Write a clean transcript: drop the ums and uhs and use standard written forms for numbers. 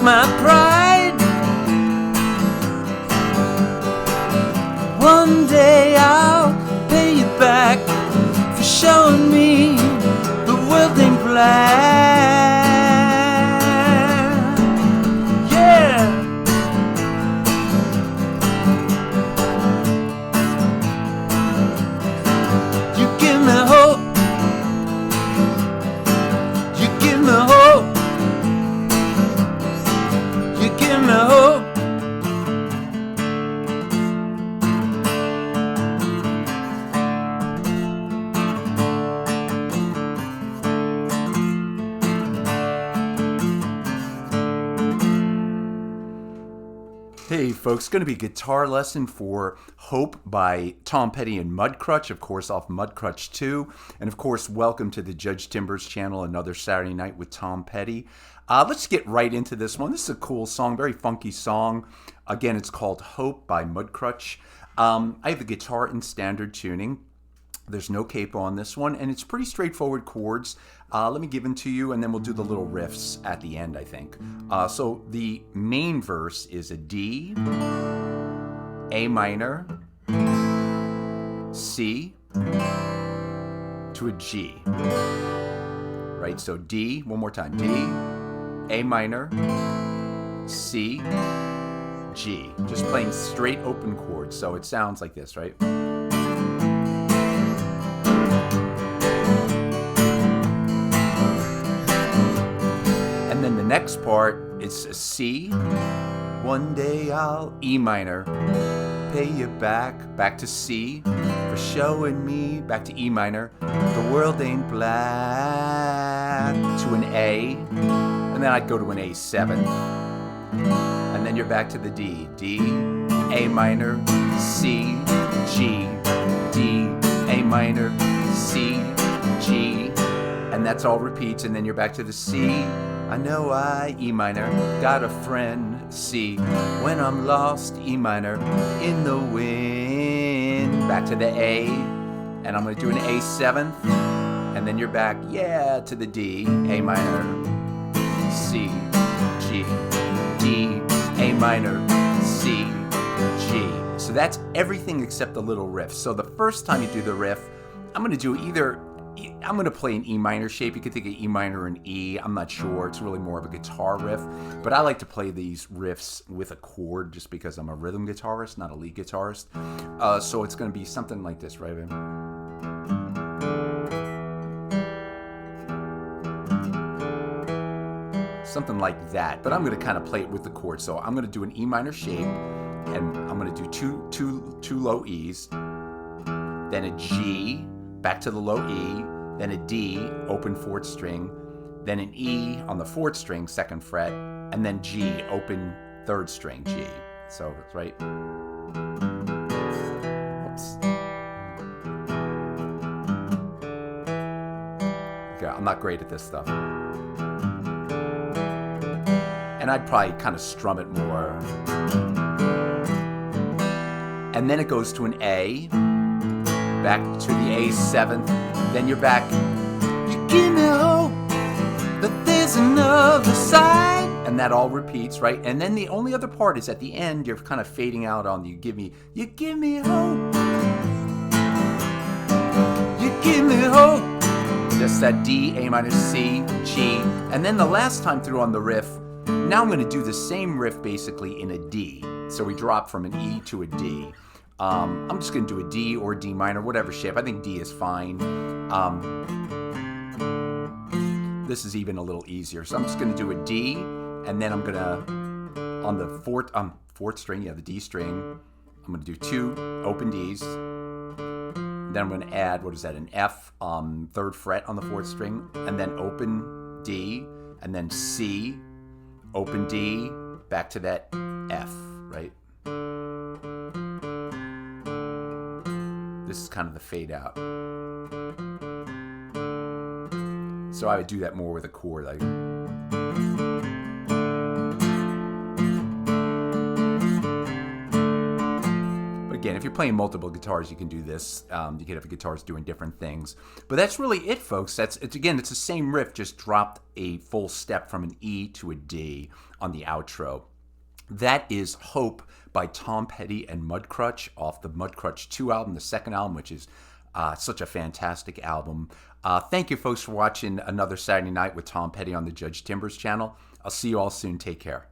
my pride. One day I'll pay you back for showing me the world ain't black. Yeah. You give me hope. You give me hope. You give me hope. Hey folks, going to be a guitar lesson for Hope by Tom Petty and Mudcrutch, of course off Mudcrutch 2. And of course, welcome to the Judge Timbers channel, another Saturday night with Tom Petty. Let's get right into this one. This is a cool song, very funky song. Again, it's called Hope by Mudcrutch. I have the guitar in standard tuning. There's no capo on this one, and it's pretty straightforward chords. Let me give them to you, and then we'll do the little riffs at the end, I think. So the main verse is a D, A minor, C, to a G. Right, so D, one more time. D, A minor, C, G. Just playing straight open chords, so it sounds like this, right? And then the next part is a C. One day I'll E minor, pay you back to C for showing me, back to E minor, the world ain't black, to an A, and then I'd go to an A7, and then you're back to the D, D, A minor, C, G, D, A minor, C, G, and that's all repeats, and then you're back to the C. I know I, E minor, got a friend, C. When I'm lost, E minor, in the wind. Back to the A, and I'm going to do an A7th, and then you're back, yeah, to the D, A minor, C, G, D, A minor, C, G. So that's everything except the little riff. So the first time you do the riff, I'm going to do I'm going to play an E minor shape. You could think of E minor and E. I'm not sure. It's really more of a guitar riff. But I like to play these riffs with a chord just because I'm a rhythm guitarist, not a lead guitarist. So it's going to be something like this, right? Something like that. But I'm going to kind of play it with the chord. So I'm going to do an E minor shape, and I'm going to do two low E's, then a G, back to the low E, then a D, open fourth string, then an E on the fourth string, second fret, and then G, open third string, G. So, right? Oops. Okay, I'm not great at this stuff. And I'd probably kind of strum it more. And then it goes to an A, back to the A7th, then you're back. You give me hope that there's another side, and that all repeats, right? And then the only other part is at the end, you're kind of fading out on you give me hope. You give me hope. Just that D, A minor, C, G, and then the last time through on the riff, now I'm going to do the same riff basically in a D. So we drop from an E to a D. I'm just going to do a D or D minor, whatever shape. I think D is fine. This is even a little easier. So I'm just going to do a D, and then I'm going to, on the fourth string, the D string, I'm going to do 2 open Ds. Then I'm going to add, what is that, an F, third fret on the fourth string, and then open D, and then C, open D, back to that F, right? This is kind of the fade out. So I would do that more with a chord. Like, but again, if you're playing multiple guitars, you can do this. You can have guitars doing different things. But that's really it, folks. It's the same riff, just dropped a full step from an E to a D on the outro. That is Hope by Tom Petty and Mudcrutch off the Mudcrutch 2 album, the second album, which is such a fantastic album. Thank you, folks, for watching another Saturday Night with Tom Petty on the Judge Timbers channel. I'll see you all soon. Take care.